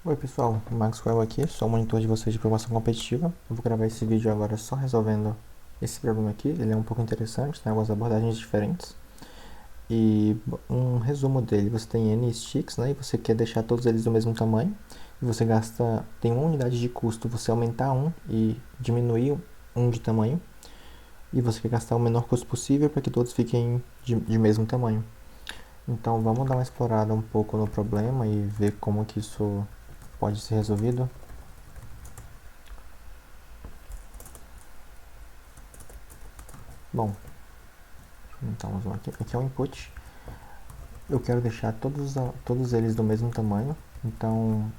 Oi pessoal, Maxwell aqui, sou o monitor de vocês de programação competitiva. Eu vou gravar esse vídeo agora só resolvendo esse problema aqui. Ele é um pouco interessante, tem algumas abordagens diferentes. E um resumo dele, você tem N sticks, né, e você quer deixar todos eles do mesmo tamanho. E você tem uma unidade de custo, você aumentar um e diminuir um de tamanho. E você quer gastar o menor custo possível para que todos fiquem de mesmo tamanho. Então vamos dar uma explorada um pouco no problema e ver como que isso pode ser resolvido. Bom, então aqui é o input. Eu quero deixar todos eles do mesmo tamanho. Então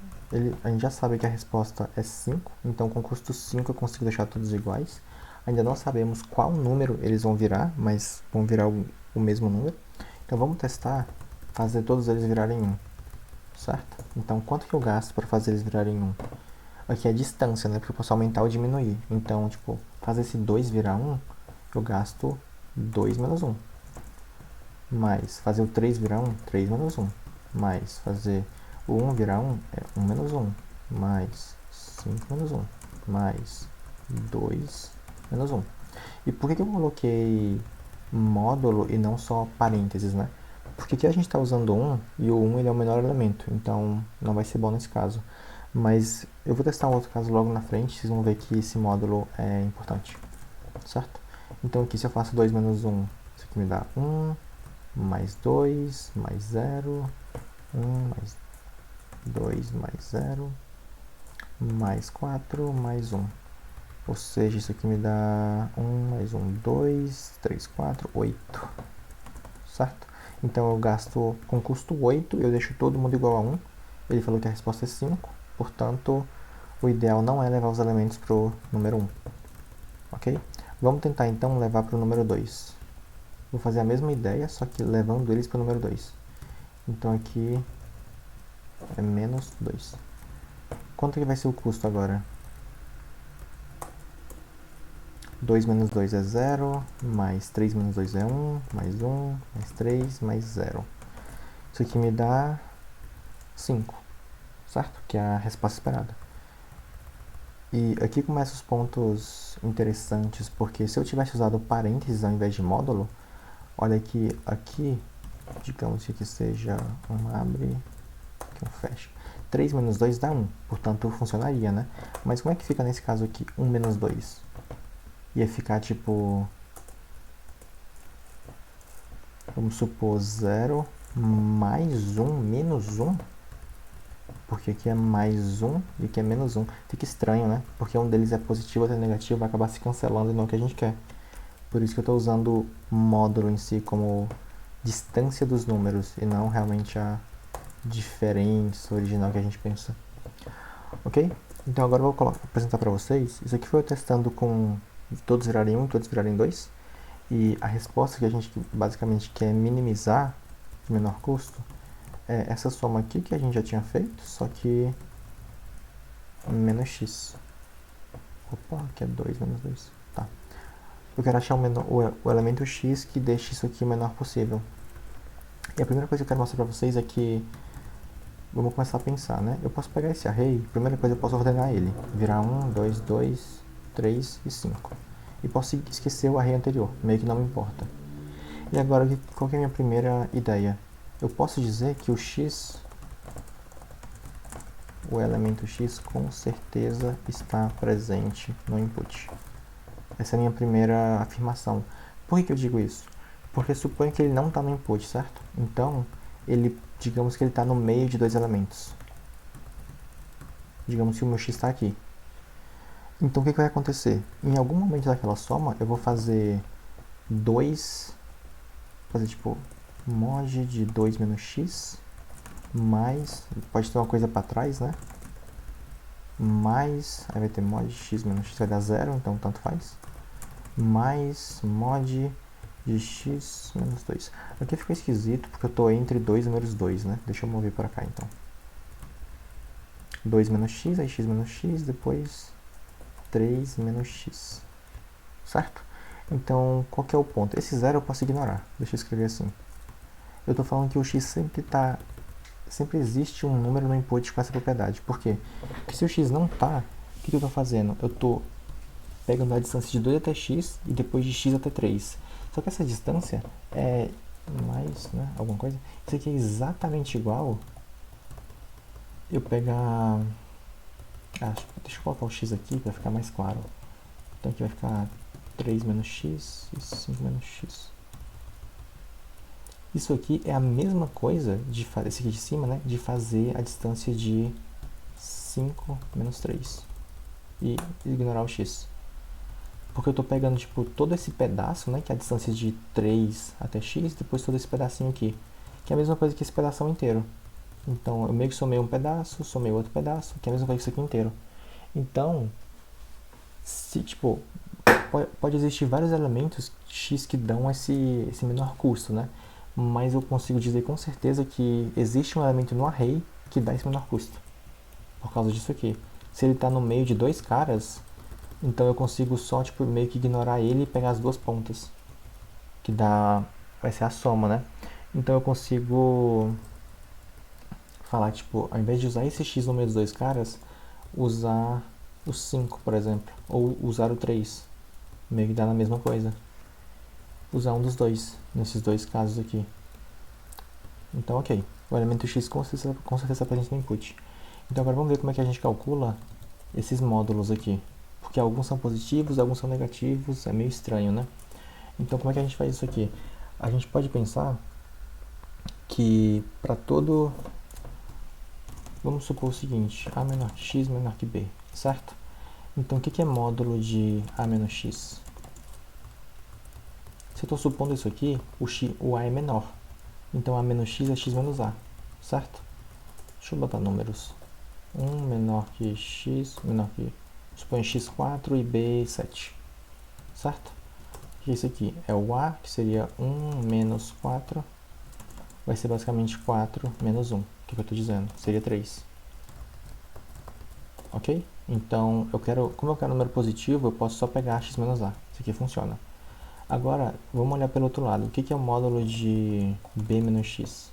a gente já sabe que a resposta é 5. Então com custo 5 eu consigo deixar todos iguais. Ainda não sabemos qual número eles vão virar, mas vão virar o mesmo número. Então vamos testar fazer todos eles virarem 1, certo? Então quanto que eu gasto para fazer eles virarem 1? Aqui é a distância, né? Porque eu posso aumentar ou diminuir. Então, tipo, fazer esse 2 virar 1, eu gasto 2 menos 1. Mais fazer o 3 virar 1, 3 menos 1. Mais fazer o 1 virar 1, é 1 menos 1. Mais 5 menos 1. Mais 2 menos 1. E por que eu coloquei módulo e não só parênteses, né? Porque aqui a gente está usando 1 e o 1 ele é o menor elemento, então não vai ser bom nesse caso. Mas eu vou testar um outro caso logo na frente, vocês vão ver que esse módulo é importante, certo? Então aqui se eu faço 2 menos 1, isso aqui me dá 1, mais 2, mais 0, 1, mais 2, mais 0, mais 4, mais 1. Ou seja, isso aqui me dá 1, mais 1, 2, 3, 4, 8. Certo? Então eu gasto com custo 8, eu deixo todo mundo igual a 1. Ele falou que a resposta é 5, portanto, o ideal não é levar os elementos para o número 1. Ok? Vamos tentar então levar para o número 2. Vou fazer a mesma ideia, só que levando eles para o número 2. Então aqui é menos 2. Quanto que vai ser o custo agora? 2 menos 2 é 0, mais 3 menos 2 é 1, mais 1, mais 3, mais 0. Isso aqui me dá 5, certo? Que é a resposta esperada. E aqui começam os pontos interessantes, porque se eu tivesse usado parênteses ao invés de módulo, olha que aqui, digamos que aqui seja um abre, aqui um fecha. 3 menos 2 dá 1, portanto funcionaria, né? Mas como é que fica nesse caso aqui, 1 menos 2? Ia ficar tipo, vamos supor, 0 mais 1 menos 1? Porque aqui é mais 1 e aqui é menos 1. Fica estranho, né? Porque um deles é positivo, outro é negativo, vai acabar se cancelando e não é o que a gente quer. Por isso que eu estou usando o módulo em si como distância dos números e não realmente a diferença original que a gente pensa. Ok? Então agora eu vou apresentar para vocês. Isso aqui foi eu testando com todos virarem 1 e todos virarem 2. E a resposta que a gente basicamente quer minimizar de menor custo é essa soma aqui que a gente já tinha feito, só que menos x. Opa, aqui é 2 menos 2. Tá. Eu quero achar o elemento x que deixe isso aqui o menor possível. E a primeira coisa que eu quero mostrar pra vocês é que vamos começar a pensar, né? Eu posso pegar esse array, primeira coisa eu posso ordenar ele. Virar 1, 2, 2, 3 e 5. E posso esquecer o array anterior, meio que não me importa. E agora, qual que é a minha primeira ideia? Eu posso dizer que o elemento x com certeza está presente no input. Essa é a minha primeira afirmação. Por que eu digo isso? Porque suponho que ele não está no input, certo? Então, digamos que ele está no meio de dois elementos. Digamos que o meu x está aqui. Então, o que vai acontecer? Em algum momento daquela soma, eu vou fazer tipo, mod de 2 menos x, mais, pode ter uma coisa para trás, né? Mais, aí vai ter mod de x menos x, vai dar 0, então tanto faz. Mais mod de x menos 2. Aqui ficou esquisito porque eu estou entre 2 números 2, né? Deixa eu mover para cá então. 2 menos x, aí x menos x, depois 3 menos x. Certo? Então, qual que é o ponto? Esse zero eu posso ignorar. Deixa eu escrever assim. Eu estou falando que o x sempre está sempre existe um número no input com essa propriedade. Por quê? Porque se o x não tá, o que eu estou fazendo? Eu estou pegando a distância de 2 até x e depois de x até 3. Só que essa distância é mais, né, alguma coisa. Isso aqui é exatamente igual eu pegar... deixa eu colocar o x aqui para ficar mais claro. Então aqui vai ficar 3 menos x e 5 menos x. Isso aqui é a mesma coisa de fazer, esse aqui de cima, né, de fazer a distância de 5 menos 3 e ignorar o x. Porque eu estou pegando tipo, todo esse pedaço, né, que é a distância de 3 até x, depois todo esse pedacinho aqui, que é a mesma coisa que esse pedaço inteiro. Então eu meio que somei um pedaço, somei outro pedaço, que é a mesma coisa que isso aqui inteiro. Então, se tipo, pode existir vários elementos x que dão esse menor custo, né? Mas eu consigo dizer com certeza que existe um elemento no array que dá esse menor custo. Por causa disso aqui. Se ele está no meio de dois caras, então eu consigo só tipo, meio que ignorar ele e pegar as duas pontas. Que dá. Vai ser a soma, né? Então eu consigo falar, tipo, ao invés de usar esse x no meio dos dois caras, usar o 5, por exemplo. Ou usar o 3. Meio que dá na mesma coisa. Usar um dos dois, nesses dois casos aqui. Então, ok. O elemento x com certeza está presente no input. Então, agora vamos ver como é que a gente calcula esses módulos aqui. Porque alguns são positivos, alguns são negativos, é meio estranho, né? Então, como é que a gente faz isso aqui? A gente pode pensar que para todo... Vamos supor o seguinte, a menor que x menor que b, certo? Então, o que é módulo de a menos x? Se eu estou supondo isso aqui, o a é menor. Então, a menos x é x menos a, certo? Deixa eu botar números. 1 menor que x, menor que... Suponho x4 e b7, certo? E isso aqui é o a, que seria 1 menos 4, vai ser basicamente 4 menos 1. O que eu estou dizendo? Seria 3. Ok? Então, como eu quero um número positivo, eu posso só pegar x menos a. Isso aqui funciona. Agora, vamos olhar pelo outro lado. O que é o módulo de b menos x?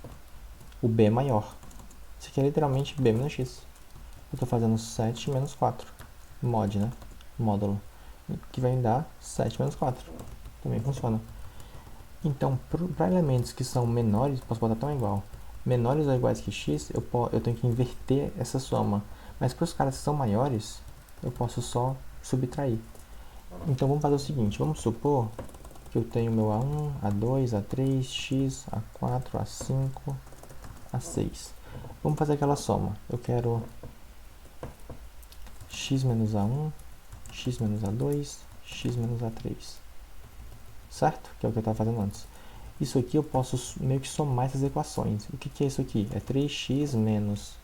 O b é maior. Isso aqui é literalmente b menos x. Eu estou fazendo 7 menos 4. Mod, né? Módulo. Que vai dar 7 menos 4. Também funciona. Então, para elementos que são menores, posso botar tão igual. Menores ou iguais que x, eu tenho que inverter essa soma. Mas para os caras que são maiores, eu posso só subtrair. Então, vamos fazer o seguinte. Vamos supor que eu tenho meu A1, A2, A3, X, A4, A5, A6. Vamos fazer aquela soma. Eu quero x menos A1, x menos A2, x menos A3. Certo? Que é o que eu estava fazendo antes. Isso aqui eu posso meio que somar essas equações. O que é isso aqui? É 3x menos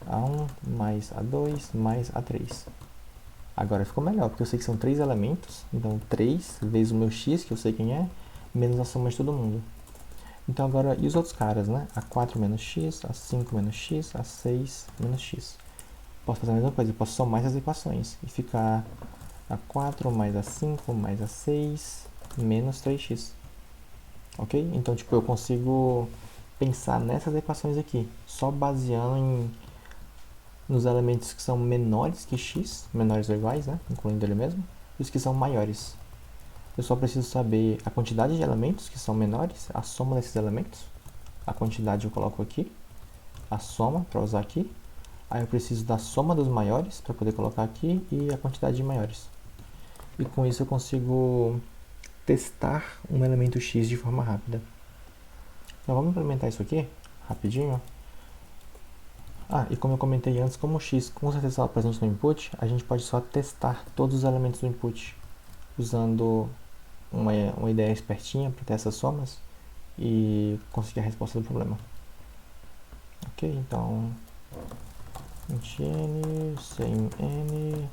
A1 mais A2 mais A3. Agora ficou melhor, porque eu sei que são 3 elementos. Então 3 vezes o meu x, que eu sei quem é, menos a soma de todo mundo. Então agora, e os outros caras, né? A4 menos x, A5 menos x, A6 menos x. Posso fazer a mesma coisa, eu posso somar essas equações. E ficar A4 mais A5 mais A6 menos 3x. Ok? Então, tipo, eu consigo pensar nessas equações aqui, só baseando nos elementos que são menores que x, menores ou iguais, né? Incluindo ele mesmo, e os que são maiores. Eu só preciso saber a quantidade de elementos que são menores, a soma desses elementos. A quantidade eu coloco aqui, a soma para usar aqui. Aí eu preciso da soma dos maiores para poder colocar aqui e a quantidade de maiores. E com isso eu consigo testar um elemento x de forma rápida. Então vamos implementar isso aqui, rapidinho. E como eu comentei antes, como o x com certeza está presente no input, a gente pode só testar todos os elementos do input, usando uma ideia espertinha para ter essas somas e conseguir a resposta do problema. Ok, então int n, sem n,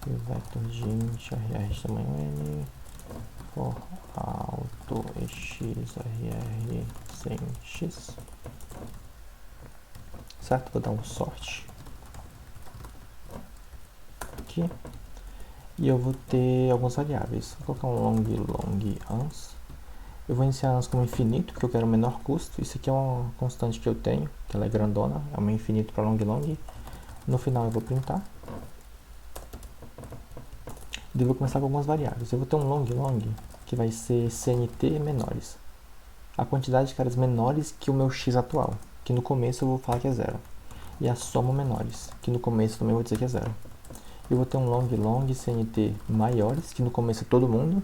vector de int rr de tamanho n, for auto xrr sem x. Certo? Vou dar um sort aqui. E eu vou ter algumas variáveis. Vou colocar um long ans. Eu vou iniciar elas como infinito, porque eu quero o menor custo. Isso aqui é uma constante que eu tenho, que ela é grandona, é uma infinito para long long. No final eu vou printar. E eu vou começar com algumas variáveis. Eu vou ter um long long, que vai ser CNT menores. A quantidade de caras menores que o meu x atual, que no começo eu vou falar que é zero. E a soma menores, que no começo também eu vou dizer que é zero. Eu vou ter um long long CNT maiores, que no começo é todo mundo,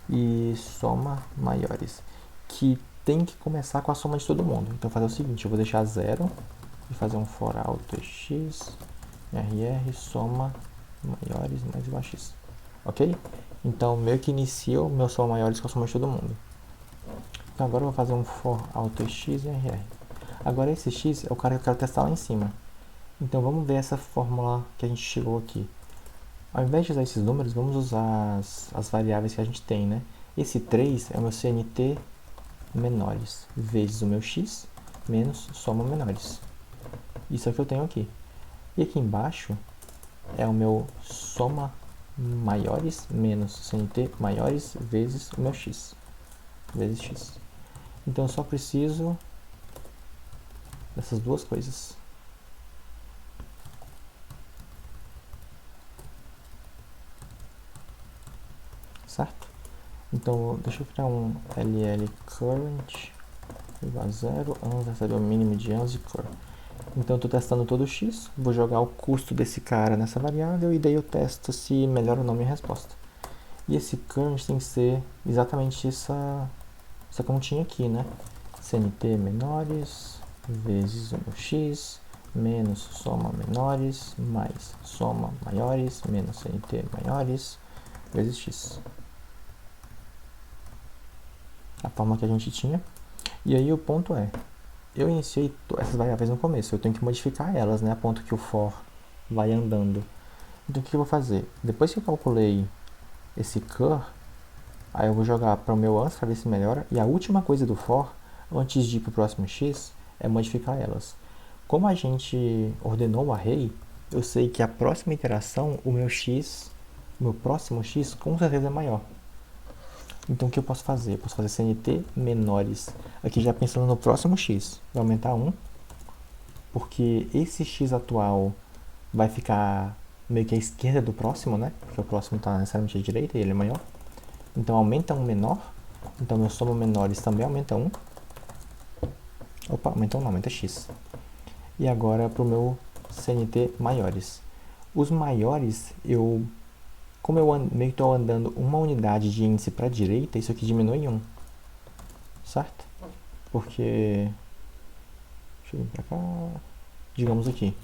e soma maiores, que tem que começar com a soma de todo mundo. Então vou fazer o seguinte, eu vou deixar zero e fazer um for alto x, rr, soma maiores mais igual a x. Ok? Então meio que inicia o meu soma maiores com a soma de todo mundo. Então agora eu vou fazer um for alto x e rr. Agora esse x é o cara que eu quero testar lá em cima. Então vamos ver essa fórmula que a gente chegou aqui. Ao invés de usar esses números, vamos usar as variáveis que a gente tem, né? Esse 3 é o meu CNT menores, vezes o meu x, menos soma menores. Isso é o que eu tenho aqui. E aqui embaixo é o meu soma maiores, menos CNT maiores, vezes o meu x, vezes x. Então eu só preciso dessas duas coisas. Certo? Então, deixa eu criar um ll current igual a zero, ans recebe o mínimo de ans de cur. Então, eu estou testando todo o x, vou jogar o custo desse cara nessa variável e daí eu testo se melhora ou não minha resposta. E esse current tem que ser exatamente essa continha aqui, né? CNT menores vezes o meu x menos soma menores mais soma maiores menos CNT maiores vezes x. A forma que a gente tinha. E aí o ponto é, eu iniciei essas variáveis no começo, eu tenho que modificar elas, né, a ponto que o for vai andando. Então o que eu vou fazer? Depois que eu calculei esse cur, aí eu vou jogar para o meu ans para ver se melhora. E a última coisa do for, antes de ir para o próximo x, é modificar elas. Como a gente ordenou o array, eu sei que a próxima iteração, o meu próximo x com certeza é maior. Então o que eu posso fazer? Eu posso fazer CNT menores. Aqui já pensando no próximo x. Vai aumentar 1. Porque esse x atual vai ficar meio que à esquerda do próximo, né? Porque o próximo está necessariamente à direita e ele é maior. Então aumenta 1 menor. Então meu soma menores também aumenta 1. Opa, aumenta 1 não, aumenta x. E agora para o meu CNT maiores. Os maiores, como eu meio que estou andando uma unidade de índice para a direita, isso aqui diminui 1. Certo? Porque... Deixa eu vir para cá. Digamos aqui.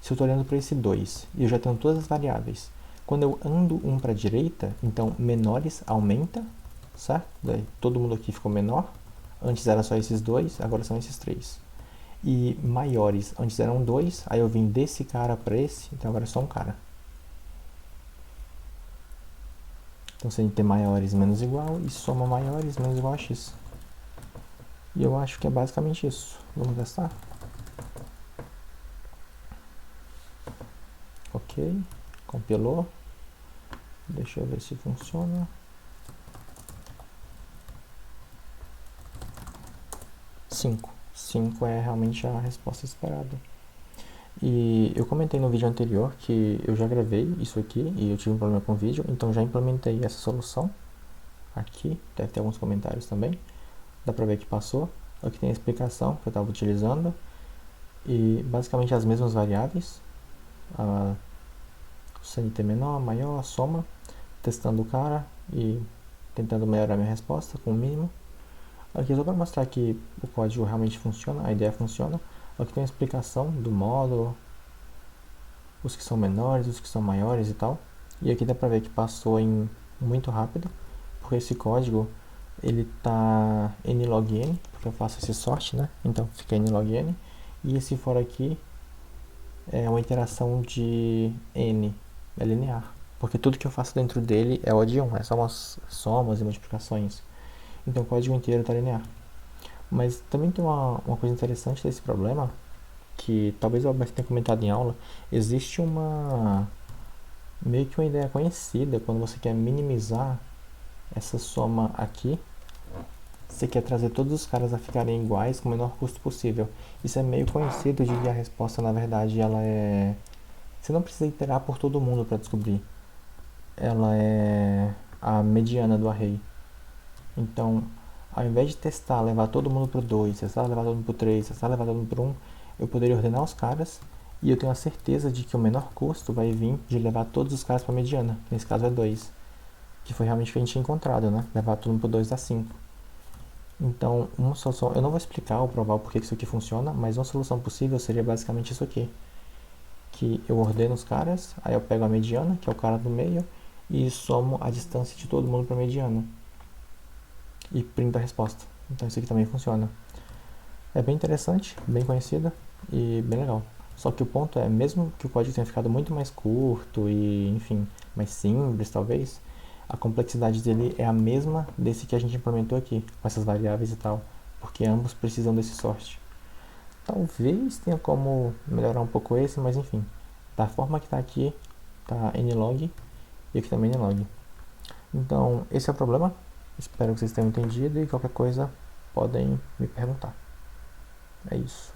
Se eu estou olhando para esse 2 e eu já tenho todas as variáveis, quando eu ando 1 para a direita, então menores aumenta, certo? Daí todo mundo aqui ficou menor. Antes era só esses 2, agora são esses 3. E maiores, antes eram 2, aí eu vim desse cara para esse, então agora é só um cara. Então se a gente tem maiores menos igual e soma maiores menos igual a x. E eu acho que é basicamente isso. Vamos testar? Ok, compilou. Deixa eu ver se funciona. 5. 5 é realmente a resposta esperada. E eu comentei no vídeo anterior que eu já gravei isso aqui e eu tive um problema com o vídeo, então já implementei essa solução aqui, deve ter alguns comentários também, dá pra ver que passou. Aqui tem a explicação que eu estava utilizando e basicamente as mesmas variáveis, a CNT menor, maior, a soma, testando o cara e tentando melhorar minha resposta com o mínimo. Aqui só para mostrar que o código realmente funciona, a ideia funciona. Aqui tem a explicação do módulo, os que são menores, os que são maiores e tal. E aqui dá pra ver que passou em muito rápido, porque esse código ele tá nlogn, porque eu faço esse sort, né? Então fica nlogn. E esse for aqui é uma interação de n, é linear, porque tudo que eu faço dentro dele é O de 1, é só umas somas e multiplicações. Então o código inteiro está linear. Mas também tem uma coisa interessante desse problema, que talvez o Alberto tenha comentado em aula. Existe meio que uma ideia conhecida quando você quer minimizar essa soma aqui, você quer trazer todos os caras a ficarem iguais com o menor custo possível. Isso é meio conhecido de que a resposta, na verdade, ela é... Você não precisa iterar por todo mundo para descobrir. Ela é a mediana do array. Então, ao invés de testar, levar todo mundo para o 2, testar, levar todo mundo para o 3, testar, levar todo mundo para o 1, eu poderia ordenar os caras e eu tenho a certeza de que o menor custo vai vir de levar todos os caras para a mediana, que nesse caso é 2, que foi realmente o que a gente tinha encontrado, né? Levar todo mundo para o 2 dá 5. Então, uma solução, eu não vou explicar ou provar o porquê que isso aqui funciona, mas uma solução possível seria basicamente isso aqui, que eu ordeno os caras, aí eu pego a mediana, que é o cara do meio, e somo a distância de todo mundo para a mediana e printo a resposta. Então isso aqui também funciona. É bem interessante, bem conhecido e bem legal. Só que o ponto é, mesmo que o código tenha ficado muito mais curto e, enfim, mais simples talvez, a complexidade dele é a mesma desse que a gente implementou aqui, com essas variáveis e tal, porque ambos precisam desse sort. Talvez tenha como melhorar um pouco esse, mas enfim, da forma que está aqui, tá nlog e aqui também nlog. Então, esse é o problema. Espero que vocês tenham entendido e qualquer coisa podem me perguntar. É isso.